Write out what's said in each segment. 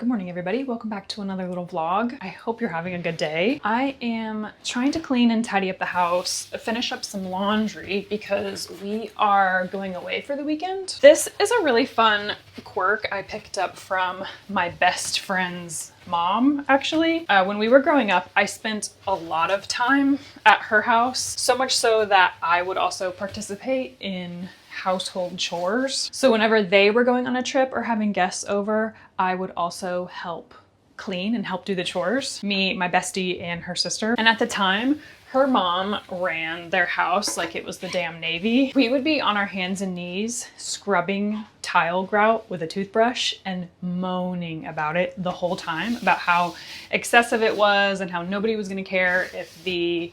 Good morning, everybody. Welcome back to another little vlog. I hope you're having a good day. I am trying to clean and tidy up the house, finish up some laundry because we are going away for the weekend. This is a really fun quirk I picked up from my best friend's mom, actually. When we were growing up, I spent a lot of time at her house, so much so that I would also participate in household chores. So whenever they were going on a trip or having guests over, I would also help clean and help do the chores. Me, my bestie, and her sister. And at the time, her mom ran their house like it was the damn Navy. We would be on our hands and knees scrubbing tile grout with a toothbrush and moaning about it the whole time, about how excessive it was and how nobody was gonna care if the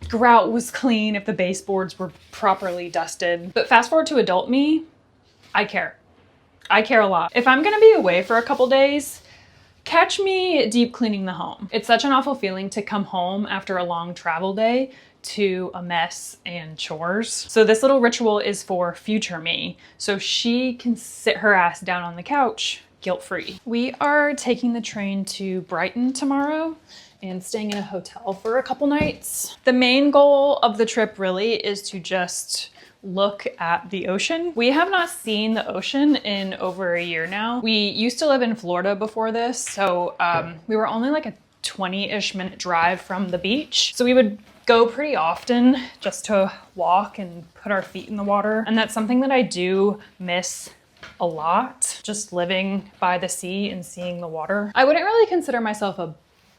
grout was clean, if the baseboards were properly dusted. But fast forward to adult me, I care. I care a lot. If I'm gonna be away for a couple days, catch me deep cleaning the home. It's such an awful feeling to come home after a long travel day to a mess and chores. So this little ritual is for future me, so she can sit her ass down on the couch guilt-free. We are taking the train to Brighton tomorrow and staying in a hotel for a couple nights. The main goal of the trip really is to just look at the ocean. We have not seen the ocean in over a year now. We used to live in Florida before this, so we were only like a 20-ish minute drive from the beach. So we would go pretty often just to walk and put our feet in the water. And that's something that I do miss a lot, just living by the sea and seeing the water. I wouldn't really consider myself a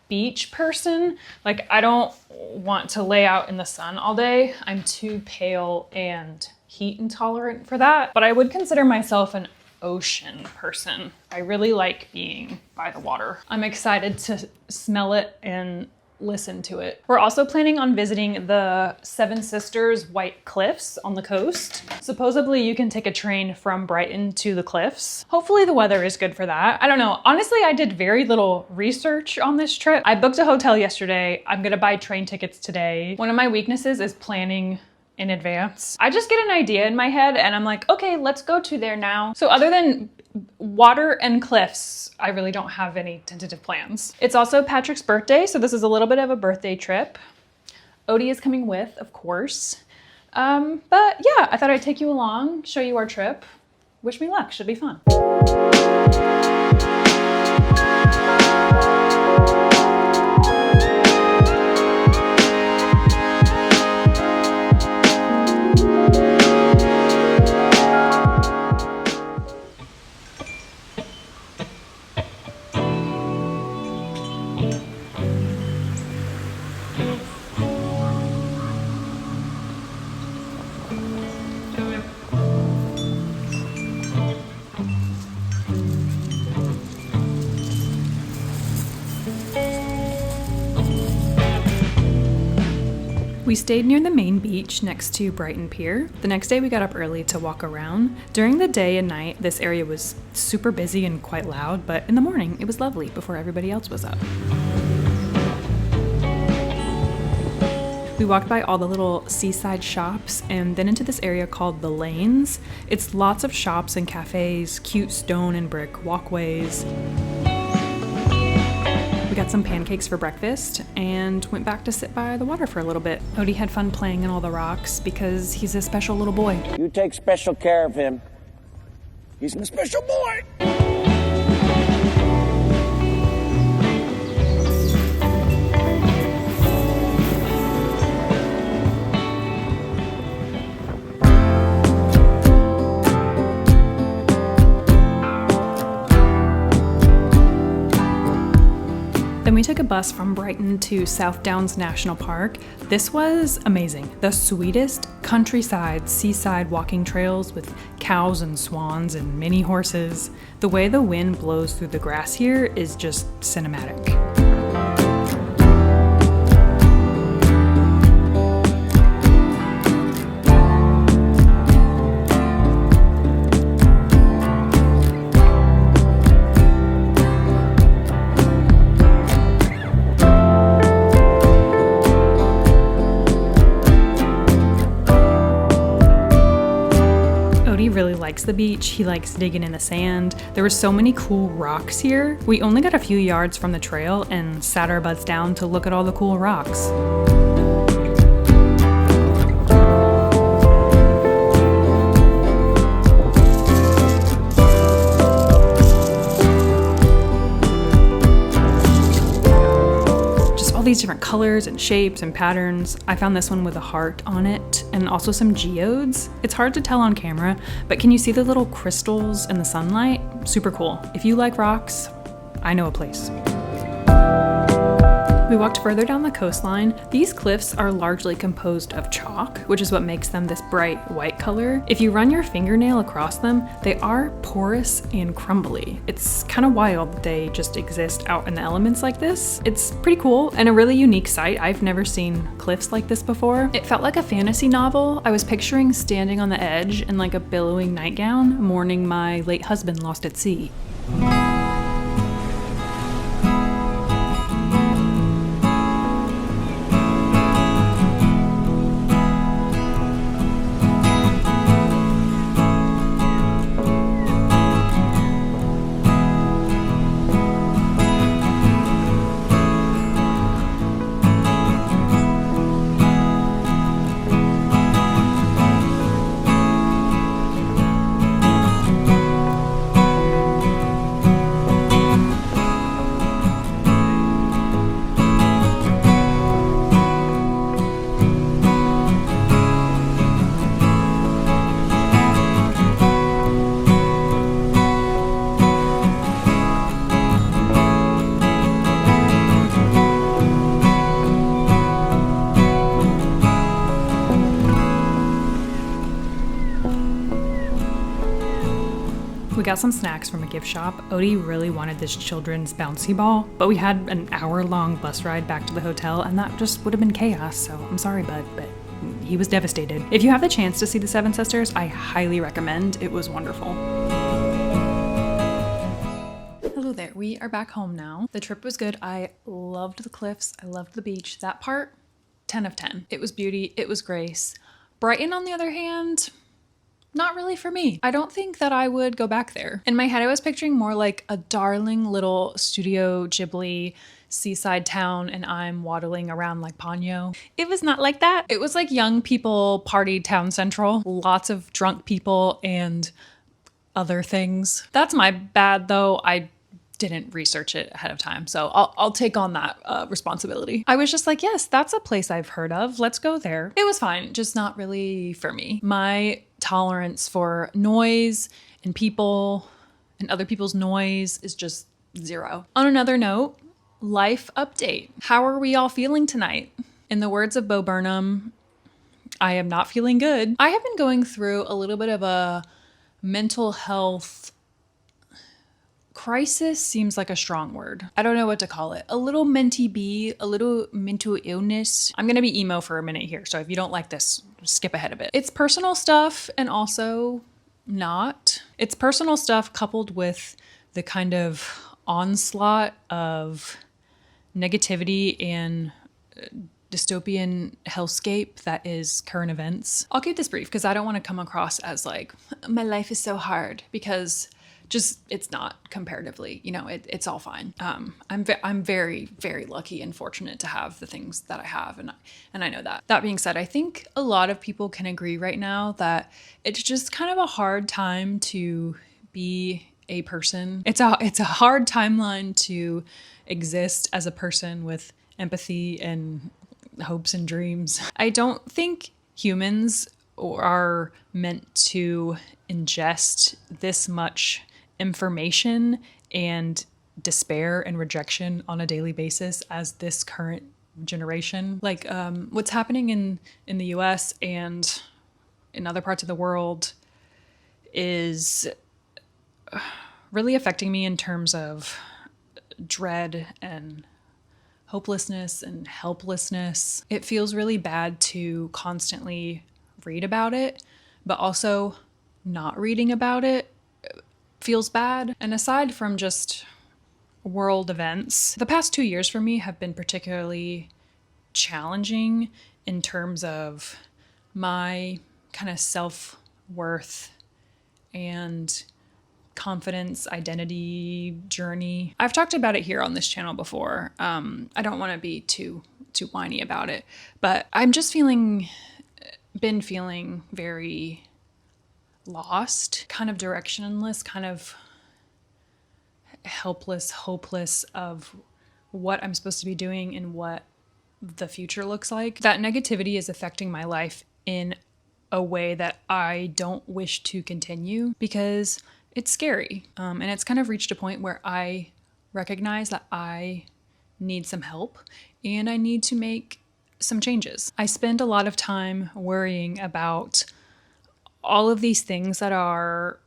beach person. Like, I don't want to lay out in the sun all day. I'm too pale and heat intolerant for that. But I would consider myself an ocean person. I really like being by the water. I'm excited to smell it and listen to it. We're also planning on visiting the Seven Sisters White Cliffs on the coast. Supposedly you can take a train from Brighton to the cliffs. Hopefully the weather is good for that. I don't know. Honestly, I did very little research on this trip. I booked a hotel yesterday. I'm gonna buy train tickets today. One of my weaknesses is planning in advance. I just get an idea in my head and I'm like, okay, let's go to there now. So other than water and cliffs, I really don't have any tentative plans. It's also Patrick's birthday, so this is a little bit of a birthday trip. Odie is coming with, of course. But yeah, I thought I'd take you along, show you our trip. Wish me luck, should be fun. We stayed near the main beach next to Brighton Pier. The next day we got up early to walk around. During the day and night, this area was super busy and quite loud, but in the morning it was lovely before everybody else was up. We walked by all the little seaside shops and then into this area called the Lanes. It's lots of shops and cafes, cute stone and brick walkways. We got some pancakes for breakfast and went back to sit by the water for a little bit. Odie had fun playing in all the rocks because he's a special little boy. You take special care of him. He's my special boy. Then we took a bus from Brighton to South Downs National Park. This was amazing. The sweetest countryside, seaside walking trails with cows and swans and mini horses. The way the wind blows through the grass here is just cinematic. likes the beach. He likes digging in the sand. There were so many cool rocks here. We only got a few yards from the trail and sat our butts down to look at all the cool rocks. All these different colors and shapes and patterns. I found this one with a heart on it and also some geodes. It's hard to tell on camera, but can you see the little crystals in the sunlight? Super cool. If you like rocks, I know a place. We walked further down the coastline. These cliffs are largely composed of chalk, which is what makes them this bright white color. If you run your fingernail across them, they are porous and crumbly. It's kind of wild that they just exist out in the elements like this. It's pretty cool and a really unique sight. I've never seen cliffs like this before. It felt like a fantasy novel. I was picturing standing on the edge in like a billowing nightgown, mourning my late husband lost at sea. We got some snacks from a gift shop. Odie really wanted this children's bouncy ball, but we had an hour-long bus ride back to the hotel, and that just would have been chaos, so I'm sorry, bud, but he was devastated. If you have the chance to see the Seven Sisters, I highly recommend. It was wonderful. Hello there, we are back home now. The trip was good. I loved the cliffs. I loved the beach. That part, 10 of 10. It was beauty. It was grace. Brighton, on the other hand, not really for me. I don't think that I would go back there. In my head, I was picturing more like a darling little Studio Ghibli seaside town and I'm waddling around like Ponyo. It was not like that. It was like young people party town central. Lots of drunk people and other things. That's my bad though. I didn't research it ahead of time, so I'll take on that responsibility. I was just like, yes, that's a place I've heard of. Let's go there. It was fine, just not really for me. My tolerance for noise and people and other people's noise is just zero. On another note, life update. How are we all feeling tonight? In the words of Bo Burnham, I am not feeling good. I have been going through a little bit of a mental health crisis, seems like a strong word. I don't know what to call it. A little mentee, a little mental illness. I'm gonna be emo for a minute here, so if you don't like this, skip ahead a bit. It's personal stuff and also not. It's personal stuff coupled with the kind of onslaught of negativity and dystopian hellscape that is current events. I'll keep this brief because I don't want to come across as like, my life is so hard, because just, it's not comparatively, you know, it's all fine. I'm very, very lucky and fortunate to have the things that I have. And I know that. That being said, I think a lot of people can agree right now that it's just kind of a hard time to be a person. It's a hard timeline to exist as a person with empathy and hopes and dreams. I don't think humans are meant to ingest this much information and despair and rejection on a daily basis as this current generation. Like what's happening in the US and in other parts of the world is really affecting me in terms of dread and hopelessness and helplessness. It feels really bad to constantly read about it, but also not reading about it feels bad. And aside from just world events, the past 2 years for me have been particularly challenging in terms of my kind of self-worth and confidence, identity journey. I've talked about it here on this channel before. I don't want to be too whiny about it, but I'm just been feeling very lost, kind of directionless, kind of helpless, hopeless of what I'm supposed to be doing and what the future looks like. That negativity is affecting my life in a way that I don't wish to continue because it's scary. And it's kind of reached a point where I recognize that I need some help and I need to make some changes. I spend a lot of time worrying about all of these things that are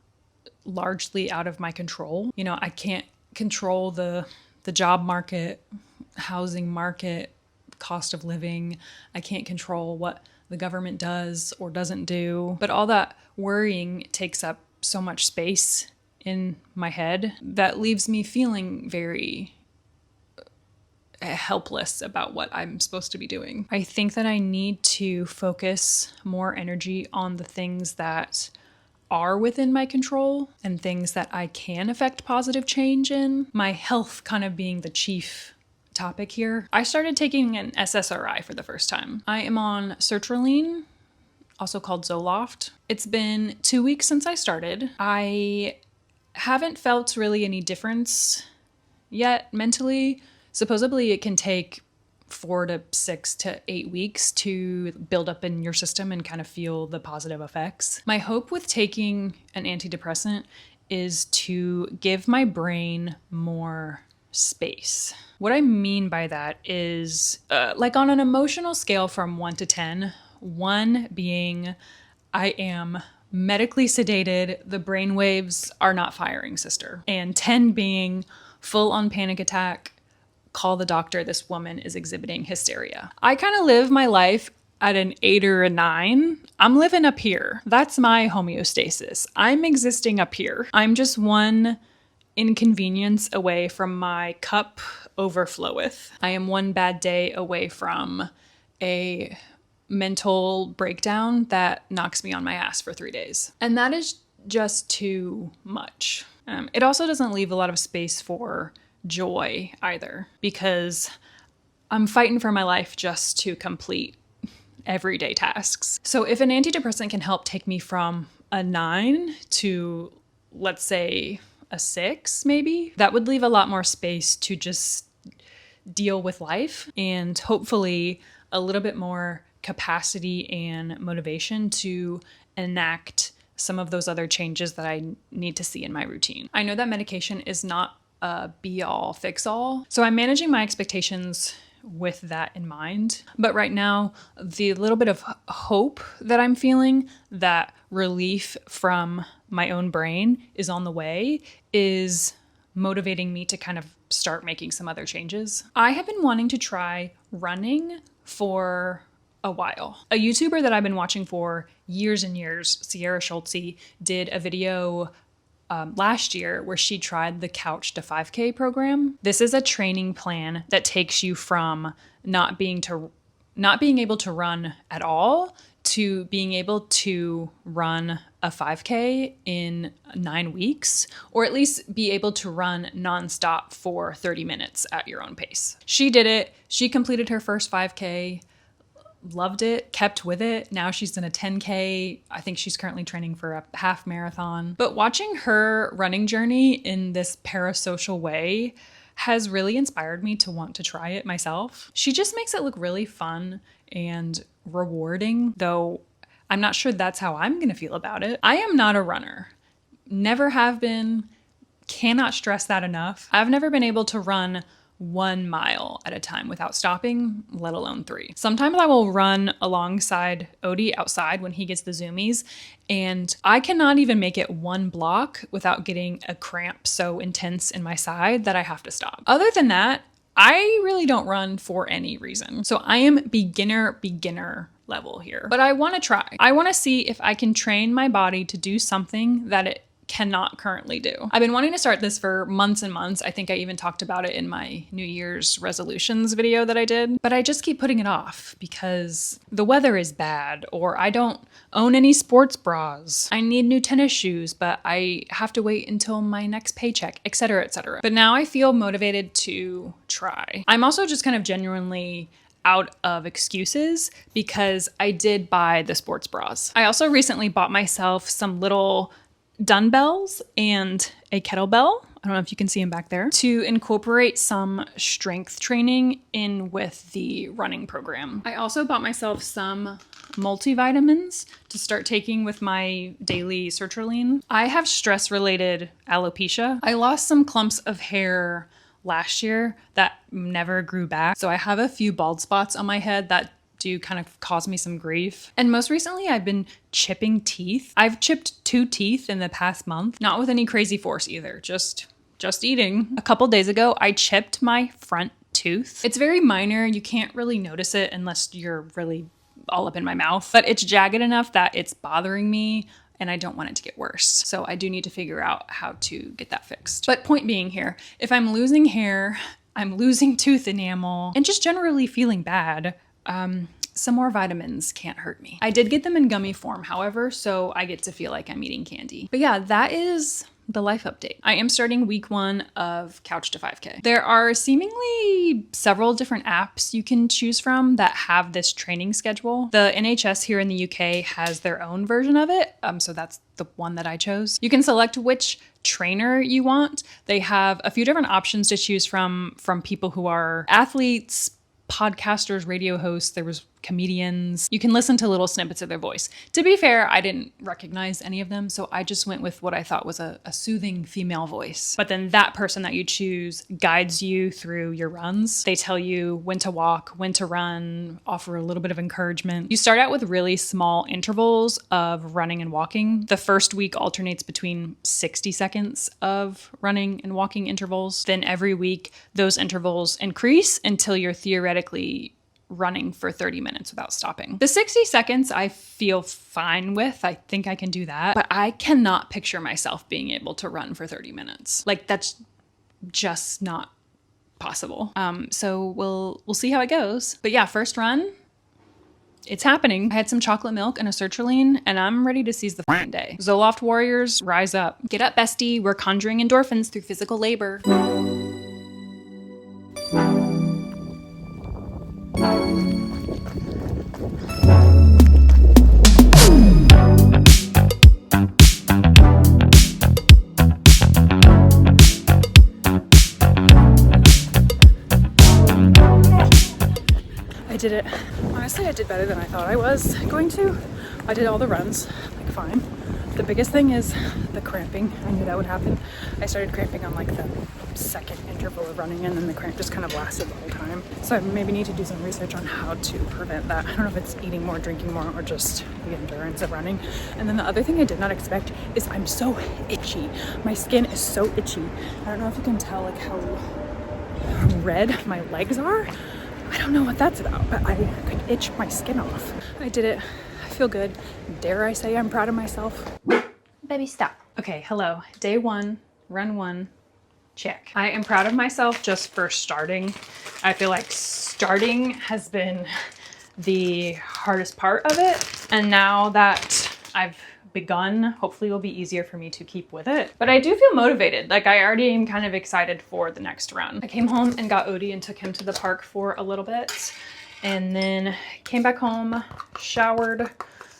largely out of my control. You know, I can't control the job market, housing market, cost of living. I can't control what the government does or doesn't do. But all that worrying takes up so much space in my head that leaves me feeling very helpless about what I'm supposed to be doing. I think that I need to focus more energy on the things that are within my control and things that I can affect positive change in. My health kind of being the chief topic here. I started taking an SSRI for the first time. I am on sertraline, also called Zoloft. It's been 2 weeks since I started. I haven't felt really any difference yet mentally. Supposedly it can take 4 to 6 to 8 weeks to build up in your system and kind of feel the positive effects. My hope with taking an antidepressant is to give my brain more space. What I mean by that is like on an emotional scale from 1 to 10, 1 being I am medically sedated, the brain waves are not firing, sister. And 10 being full on panic attack, call the doctor, this woman is exhibiting hysteria. I kind of live my life at an 8 or a 9. I'm living up here. That's my homeostasis. I'm existing up here. I'm just one inconvenience away from my cup overfloweth. I am one bad day away from a mental breakdown that knocks me on my ass for 3 days. And that is just too much. It also doesn't leave a lot of space for joy either, because I'm fighting for my life just to complete everyday tasks. So if an antidepressant can help take me from a 9 to, let's say, a 6 maybe, that would leave a lot more space to just deal with life and hopefully a little bit more capacity and motivation to enact some of those other changes that I need to see in my routine. I know that medication is not a be-all, fix-all, so I'm managing my expectations with that in mind. But right now, the little bit of hope that I'm feeling, that relief from my own brain is on the way, is motivating me to kind of start making some other changes. I have been wanting to try running for a while. A YouTuber that I've been watching for years and years, Sierra Schultze, did a video last year where she tried the Couch to 5K program. This is a training plan that takes you from not being able to run at all to being able to run a 5K in 9 weeks, or at least be able to run nonstop for 30 minutes at your own pace. She did it. She completed her first 5K. Loved it, kept with it. Now she's in a 10K. I think she's currently training for a half marathon. But watching her running journey in this parasocial way has really inspired me to want to try it myself. She just makes it look really fun and rewarding, though I'm not sure that's how I'm gonna feel about it. I am not a runner. Never have been. Cannot stress that enough. I've never been able to run 1 mile at a time without stopping, let alone 3. Sometimes I will run alongside Odie outside when he gets the zoomies, and I cannot even make it 1 block without getting a cramp so intense in my side that I have to stop. Other than that, I really don't run for any reason. So I am beginner level here, but I want to try. I want to see if I can train my body to do something that it cannot currently do. I've been wanting to start this for months and months. I think I even talked about it in my New Year's resolutions video that I did, but I just keep putting it off because the weather is bad, or I don't own any sports bras. I need new tennis shoes, but I have to wait until my next paycheck, etc., etc. But now I feel motivated to try. I'm also just kind of genuinely out of excuses because I did buy the sports bras. I also recently bought myself some little dumbbells and a kettlebell. I don't know if you can see them back there, to incorporate some strength training in with the running program. I also bought myself some multivitamins to start taking with my daily sertraline. I have stress-related alopecia. I lost some clumps of hair last year that never grew back. So I have a few bald spots on my head that do kind of cause me some grief. And most recently I've been chipping teeth. I've chipped 2 teeth in the past month, not with any crazy force either, just eating. A couple days ago, I chipped my front tooth. It's very minor. You can't really notice it unless you're really all up in my mouth, but it's jagged enough that it's bothering me and I don't want it to get worse. So I do need to figure out how to get that fixed. But point being here, if I'm losing hair, I'm losing tooth enamel, and just generally feeling bad, some more vitamins can't hurt me. I did get them in gummy form, however, so I get to feel like I'm eating candy. But yeah, that is the life update. I am starting week 1 of Couch to 5K. There are seemingly several different apps you can choose from that have this training schedule. The NHS here in the UK has their own version of it, so that's the one that I chose. You can select which trainer you want. They have a few different options to choose from people who are athletes, podcasters, radio hosts, there was comedians. You can listen to little snippets of their voice. To be fair, I didn't recognize any of them, so I just went with what I thought was a soothing female voice. But then that person that you choose guides you through your runs. They tell you when to walk, when to run, offer a little bit of encouragement. You start out with really small intervals of running and walking. The first week alternates between 60 seconds of running and walking intervals. Then every week, those intervals increase until you're theoretically running for 30 minutes without stopping. The 60 seconds I feel fine with. I think I can do that, but I cannot picture myself being able to run for 30 minutes. Like, that's just not possible. So we'll see how it goes. But yeah, first run, it's happening. I had some chocolate milk and a sertraline, and I'm ready to seize the f***ing day. Zoloft warriors, rise up. Get up, bestie. We're conjuring endorphins through physical labor. I did it. Honestly, I did better than I thought I was going to. I did all the runs, like, fine. The biggest thing is the cramping. I knew that would happen. I started cramping on like the second interval of running, and then the cramp just kind of lasted the whole time. So I maybe need to do some research on how to prevent that. I don't know if it's eating more, drinking more, or just the endurance of running. And then the other thing I did not expect is I'm so itchy. My skin is so itchy. I don't know if you can tell like how red my legs are. I don't know what that's about, but I could itch my skin off. I did it. I feel good. Dare I say I'm proud of myself? Baby, stop. Okay, hello. Day 1, run 1, check. I am proud of myself just for starting. I feel like starting has been the hardest part of it. And now that I've begun, hopefully it'll be easier for me to keep with it. But I do feel motivated. Like, I already am kind of excited for the next run. I came home and got Odie and took him to the park for a little bit, and then came back home, showered.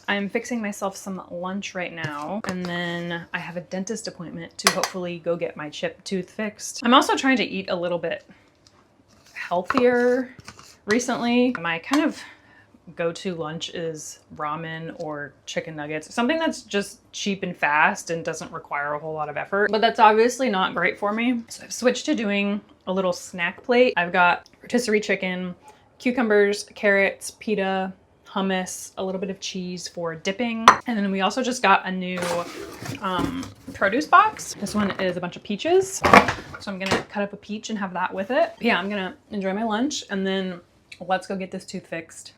I'm fixing myself some lunch right now, and then I have a dentist appointment to hopefully go get my chipped tooth fixed. I'm also trying to eat a little bit healthier recently. My kind of go-to lunch is ramen or chicken nuggets, something that's just cheap and fast and doesn't require a whole lot of effort, but that's obviously not great for me. So I've switched to doing a little snack plate. I've got rotisserie chicken, cucumbers, carrots, pita, hummus, a little bit of cheese for dipping. And then we also just got a new produce box. This one is a bunch of peaches. So I'm gonna cut up a peach and have that with it. Yeah, I'm gonna enjoy my lunch, and then let's go get this tooth fixed.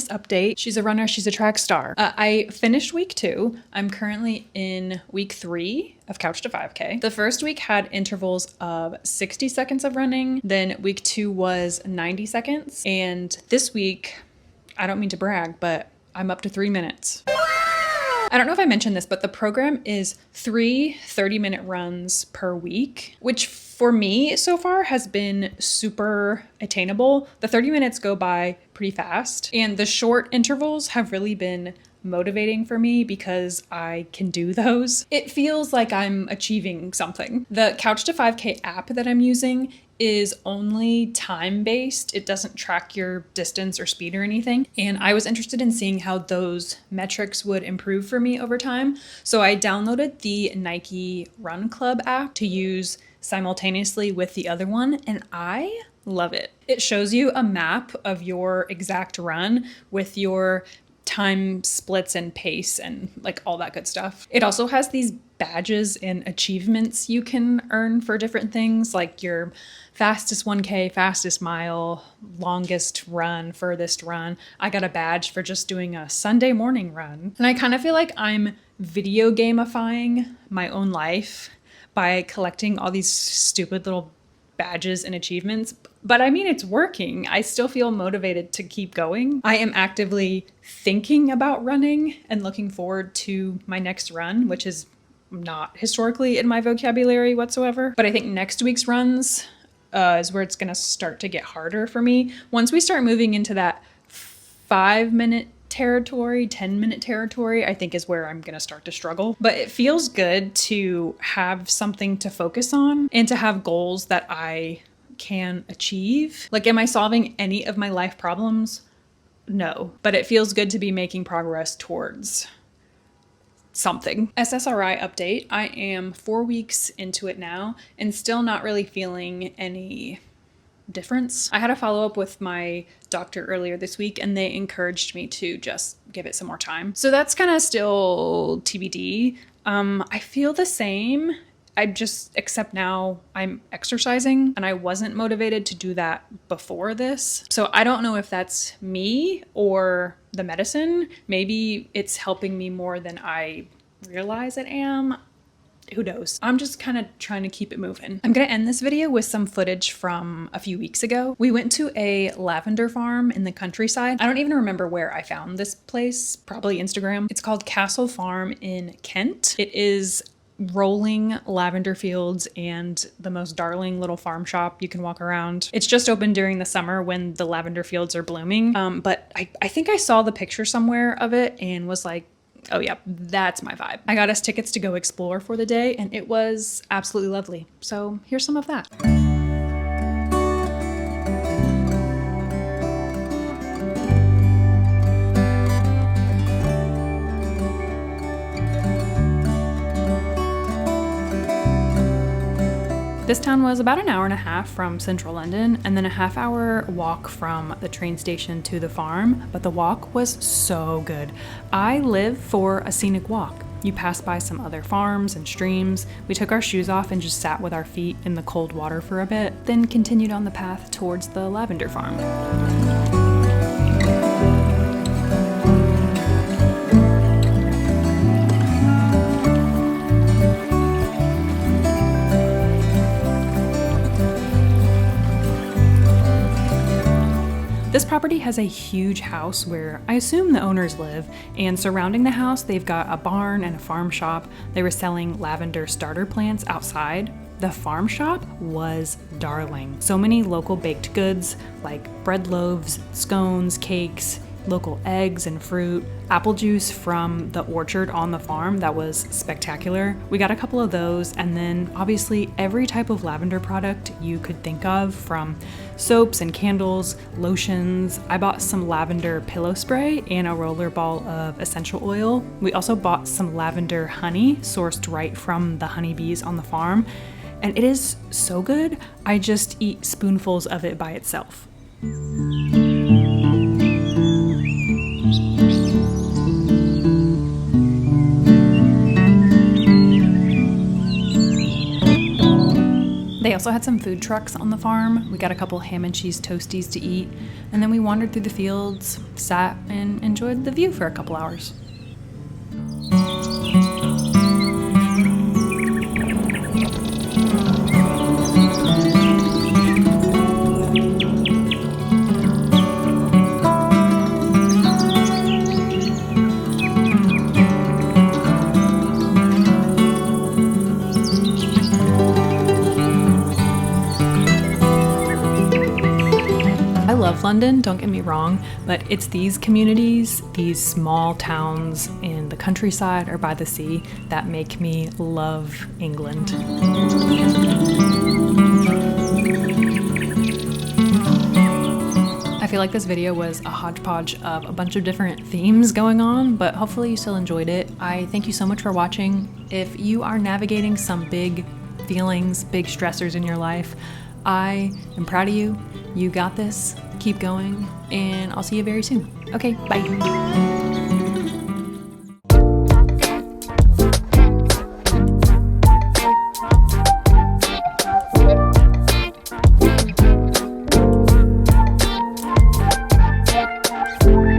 update. She's a runner. She's a track star. I finished week 2. I'm currently in week 3 of Couch to 5K. The first week had intervals of 60 seconds of running. Then week 2 was 90 seconds. And this week, I don't mean to brag, but I'm up to 3 minutes. I don't know if I mentioned this, but the program is 3 30-minute runs per week, which for me so far has been super attainable. The 30 minutes go by pretty fast, and the short intervals have really been motivating for me because I can do those. It feels like I'm achieving something. The Couch to 5K app that I'm using is only time-based. It doesn't track your distance or speed or anything. And I was interested in seeing how those metrics would improve for me over time. So I downloaded the Nike Run Club app to use simultaneously with the other one, and I love it. It shows you a map of your exact run with your time splits and pace and like all that good stuff. It also has these badges and achievements you can earn for different things, like your fastest 1K, fastest mile, longest run, furthest run. I got a badge for just doing a Sunday morning run. And I kind of feel like I'm video gamifying my own life by collecting all these stupid little badges and achievements. But I mean, it's working. I still feel motivated to keep going. I am actively thinking about running and looking forward to my next run, which is not historically in my vocabulary whatsoever. But I think next week's runs is where it's gonna start to get harder for me. Once we start moving into that 5-minute territory, 10-minute territory, I think is where I'm gonna start to struggle. But it feels good to have something to focus on and to have goals that I can achieve. Like, am I solving any of my life problems? No, but it feels good to be making progress towards something. SSRI update. I am 4 weeks into it now and still not really feeling any difference. I had a follow-up with my doctor earlier this week and they encouraged me to just give it some more time. So that's kind of still TBD. I feel the same. Except now I'm exercising and I wasn't motivated to do that before this. So I don't know if that's me or the medicine. Maybe it's helping me more than I realize it am. Who knows? I'm just kind of trying to keep it moving. I'm gonna end this video with some footage from a few weeks ago. We went to a lavender farm in the countryside. I don't even remember where I found this place, probably Instagram. It's called Castle Farm in Kent. It is rolling lavender fields and the most darling little farm shop you can walk around. It's just open during the summer when the lavender fields are blooming. But I think I saw the picture somewhere of it and was like, oh yeah, that's my vibe. I got us tickets to go explore for the day and it was absolutely lovely. So here's some of that. This town was about an hour and a half from central London and then a half-hour walk from the train station to the farm, but the walk was so good. I live for a scenic walk. You pass by some other farms and streams. We took our shoes off and just sat with our feet in the cold water for a bit, then continued on the path towards the lavender farm. This property has a huge house where I assume the owners live, and surrounding the house they've got a barn and a farm shop. They were selling lavender starter plants outside. The farm shop was darling. So many local baked goods like bread loaves, scones, cakes, local eggs and fruit, apple juice from the orchard on the farm that was spectacular. We got a couple of those, and then obviously every type of lavender product you could think of, from soaps and candles, lotions. I bought some lavender pillow spray and a roller ball of essential oil. We also bought some lavender honey sourced right from the honeybees on the farm, and it is so good. I just eat spoonfuls of it by itself. They also had some food trucks on the farm. We got a couple ham and cheese toasties to eat, and then we wandered through the fields, sat, and enjoyed the view for a couple hours. I love London, don't get me wrong, but it's these communities, these small towns in the countryside or by the sea that make me love England. I feel like this video was a hodgepodge of a bunch of different themes going on, but hopefully you still enjoyed it. I thank you so much for watching. If you are navigating some big feelings, big stressors in your life, I am proud of you. You got this. Keep going, and I'll see you very soon. Okay, bye.